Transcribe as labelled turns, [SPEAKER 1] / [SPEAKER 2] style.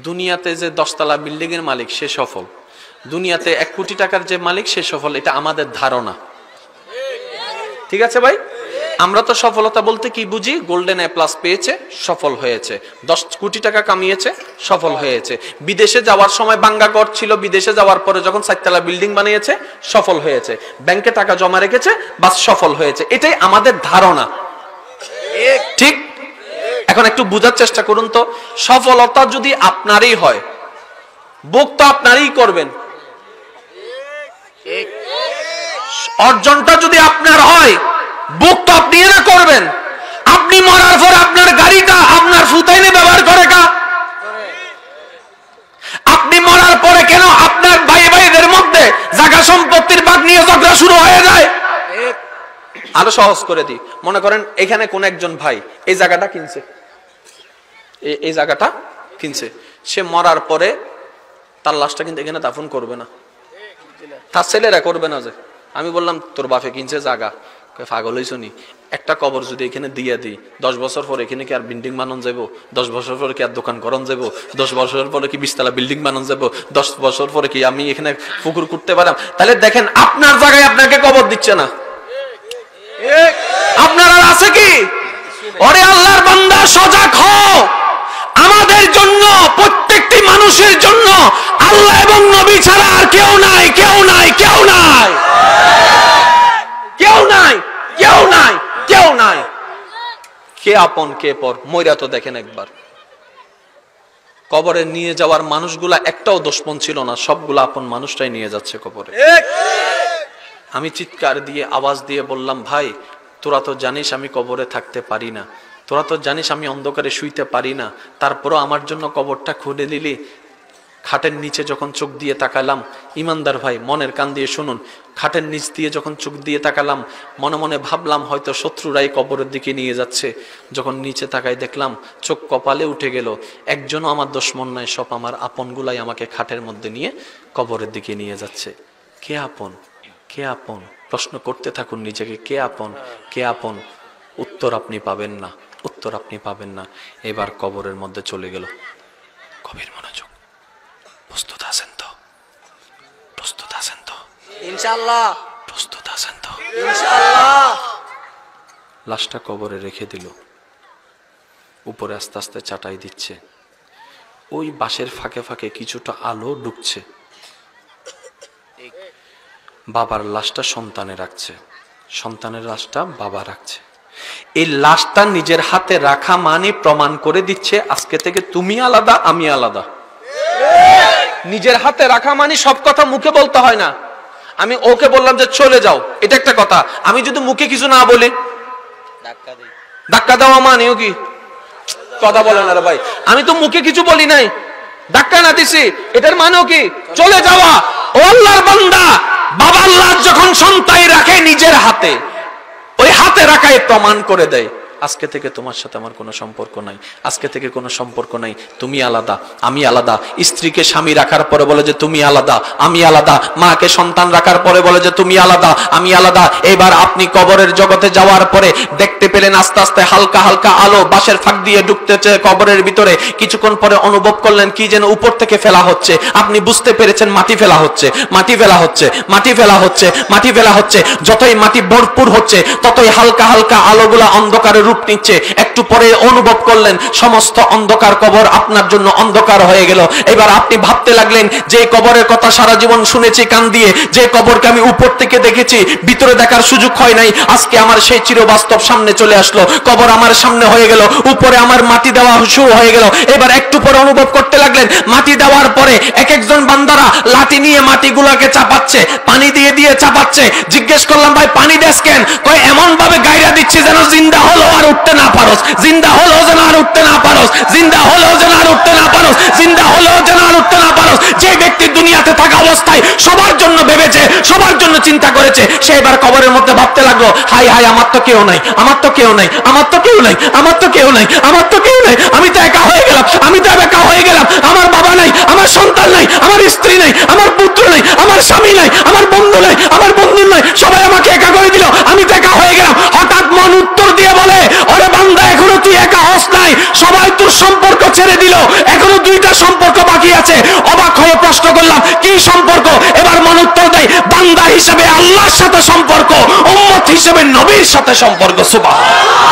[SPEAKER 1] দুনিয়াতে যে 10 তলা বিল্ডিং এর মালিক সে সফল, দুনিয়াতে 1 কোটি টাকার যে মালিক সে সফল, এটা আমাদের ধারণা। ঠিক আছে ভাই, আমরা তো সফলতা বলতে কি বুঝি? গোল্ডেন এ প্লাস পেয়েছে, সফল হয়েছে, 10 কোটি টাকা কামিয়েছে, সফল হয়েছে। বিদেশে যাওয়ার সময় বাঙ্গা ঘর ছিল, বিদেশে যাওয়ার পরে যখন 4 তলা বিল্ডিং বানিয়েছে, সফল হয়েছে। ব্যাংকে টাকা জমা রেখেছে, বাস সফল হয়েছে। এটাই আমাদের ধারণা, ঠিক? এখন একটু বোঝার চেষ্টা করুন তো, সফলতা যদি আপনারই হয়, ভোগ তো আপনারই করবেন। অর্জনটা যদি আপনার হয়, ভোগ তো আপনি না করবেন। আপনি মরার পর আপনার গাড়িটা আপনার ফুতাইনে ব্যবহার করে কা? আপনি মরার পরে কেন আপনার ভাই ভাইদের মধ্যে জায়গা সম্পত্তির ভাগ নিয়ে ঝগড়া শুরু হয়ে যায়? আরো সহজ করে দিই, মনে করেন এখানে কোন একজন ভাই এই জায়গাটা কিনছে, এই জায়গাটা কিনছে, সে মরার পরে তার লাশটা কিন্তু এখানে দাফন করবে না, তার ছেলেরা করবে না। যে আমি বললাম তোর বাপে কিনছে জায়গা, পাগল হইছ নি? একটা কবর যদি এখানে দিয়ে দিই, 10 বছর পরে এখানে কি আর বিল্ডিং বানান যাবো? 10 বছর পরে কি আর দোকান করন যাবো? 10 বছর পরে কি 20 তলা বিল্ডিং বানান যাবো? 10 বছর পরে কি আমি এখানে পুকুর করতে পারলাম? তাহলে দেখেন আপনার জায়গায় আপনাকে কবর দিচ্ছে না, আপনার আর আছে কি? ওরে আল্লাহর বান্দা, সজাগ হও। আমাদের জন্য, প্রত্যেকটি মানুষের জন্য আল্লাহ এবং নবী ছাড়া আর কেউ নাই, কেউ নাই, কেউ নাই, কেউ নাই, কেউ নাই, কেউ নাই। কে আপন কে পর মইরা তো দেখেন একবার। কবরে নিয়ে যাওয়ার মানুষগুলা একটাও দুশমন ছিল না, সবগুলা আপন মানুষটাই নিয়ে যাচ্ছে কবরে। আমি চিৎকার দিয়ে আওয়াজ দিয়ে বললাম, ভাই তোরা তো জানিস আমি কবরে থাকতে পারি না, তোরা তো জানিস আমি অন্ধকারে শুইতে পারি না, তারপরও আমার জন্য কবরটা খুলে দিলি। খাটের নিচে যখন চোখ দিয়ে তাকালাম, ইমানদার ভাই মনের কান দিয়ে শুনুন, খাটের নিচ দিয়ে যখন চোখ দিয়ে তাকালাম, মনে মনে ভাবলাম হয়তো শত্রুরাই কবরের দিকে নিয়ে যাচ্ছে। যখন নিচে তাকাই দেখলাম চোখ কপালে উঠে গেল, একজনও আমার দুশমন নাই, সব আমার আপনগুলাই আমাকে খাটের মধ্যে নিয়ে কবরের দিকে নিয়ে যাচ্ছে। কে আপন, কে আপন? প্রশ্ন করতে থাকুন নিজেকে, কে আপন, কে আপন? উত্তর আপনি পাবেন না, উত্তর আপনি পাবেন না। এবার কবরের মধ্যে চলে গেল। গভীর মনোযোগ, প্রস্তুত আছেন তো? প্রস্তুত আছেন তো?
[SPEAKER 2] ইনশাআল্লাহ
[SPEAKER 1] প্রস্তুত আছেন তো?
[SPEAKER 2] ইনশাআল্লাহ।
[SPEAKER 1] লাশটা কবরে রেখে দিল, উপরে আস্তে আস্তে চাটাই দিচ্ছে। ওই বাঁশের ফাঁকে ফাঁকে কিছুটা আলো ঢুকছে। বাবার লাশটা সন্তানে রাখছে, সন্তানের লাশটা বাবা রাখছে। এই লাশটা নিজের হাতে রাখা মানে প্রমাণ করে দিচ্ছে আজকে থেকে তুমি আলাদা, আমি আলাদা। নিজের হাতে রাখা মানে সব কথা মুখে বলতে হয় না। আমি ওকে বললাম যে চলে যাও, এটা একটা কথা। আমি যদি মুখে কিছু না বলি, ধাক্কা দেওয়া মানেও কি? কথা বলে না রে ভাই, আমি তো মুখে কিছু বলি নাই, ধাক্কা না দিছি, এটার মানেও কি? চলে যাওয়া। ও আল্লাহর বান্দা, বাবার লাশ যখন সন্তান রাখে নিজের হাতে, ওই হাতে রাখায় প্রমাণ করে দেয় আজকে থেকে তোমার সাথে আমার কোনো সম্পর্ক নাই, আজকে থেকে কোনো সম্পর্ক নাই, তুমি আলাদা, আমি আলাদা। স্ত্রীকে স্বামী রাখার পরে বলে যে তুমি আলাদা, আমি আলাদা। মাকে সন্তান রাখার পরে বলে যে তুমি আলাদা, আমি আলাদা। এবার আপনি কবরের জগতে যাওয়ার পরে দেখতে পেলেন আস্তে আস্তে হালকা হালকা আলো বাঁশের ফাঁক দিয়ে ঢুকতেছে কবরের ভিতরে। কিছুক্ষণ পরে অনুভব করলেন কি যেন উপর থেকে ফেলা হচ্ছে। আপনি বুঝতে পেরেছেন মাটি ফেলা হচ্ছে, মাটি ফেলা হচ্ছে, মাটি ফেলা হচ্ছে, মাটি ফেলা হচ্ছে। যতই মাটি ভরপুর হচ্ছে ততই হালকা হালকা আলোগুলা অন্ধকারের রূপ নিচ্ছে। একটু পরে অনুভব করলেন সমস্ত অন্ধকার কবর আপনার জন্য অন্ধকার হয়ে গেল। এবার আপনি ভাবতে লাগলেন যে কবরের কথা সারা জীবন শুনেছি কান দিয়ে, যে কবরকে আমি উপর থেকে দেখেছি, ভিতরে দেখার সুযোগ হয় নাই, আজকে আমার সেই চিরবাস্তব সামনে চলে আসলো। কবর আমার সামনে হয়ে গেল, উপরে আমার মাটি দেওয়া শুরু হয়ে গেল। এবার একটু পরে অনুভব করতে লাগলেন মাটি দেওয়ার পরে এক একজন বান্দারা লাঠি নিয়ে মাটিগুলোকে চাপাচ্ছে, পানি দিয়ে দিয়ে চাপাচ্ছে। জিজ্ঞেস করলাম ভাই পানি দেস কেন? কয় এমন ভাবে গায়রা দিচ্ছে যেন জিন্দা হলো আর উঠতে না পারোস, জিন্দা হলো যেন আর উঠতে না পারোস, জিন্দা হলো যেন আর উঠতে না পারোস, জিন্দা হলো যেন আর উঠতে না পারোস। যে ব্যক্তি দুনিয়াতে থাকা অবস্থায় সবার জন্য ভেবেছে, সবার জন্য চিন্তা করেছে, সে এবার কবরের মধ্যে ভাবতে লাগলো হাই হাই আমার তো কেউ নাই, আমার তো কেউ নাই, আমার তো কেউ নাই, আমার তো কেউ নাই, আমার তো কেউ নাই, আমি তো একা হয়ে গেলাম, আমি তো একা হয়ে গেলাম। আমার বাবা নাই, আমার সন্তান নাই, আমার স্ত্রী নাই, আমার পুত্র নাই, আমার স্বামী নাই, আমার বন্ধু নাই, আমার বন্ধু নাই, সবাই আমাকে একা করে দিল, আমি তো একা হয়ে গেলাম। হঠাৎ মন উত্তর দিয়ে বলে ওরে বান্দা এখনো তুই একা হস নাই, সবাই তোর সম্পর্ক ছেড়ে দিল, এখনো দুইটা সম্পর্ক হিসেবে আল্লাহর সাথে সম্পর্ক, উম্মত হিসেবে নবীর সাথে সম্পর্ক। সুবহান।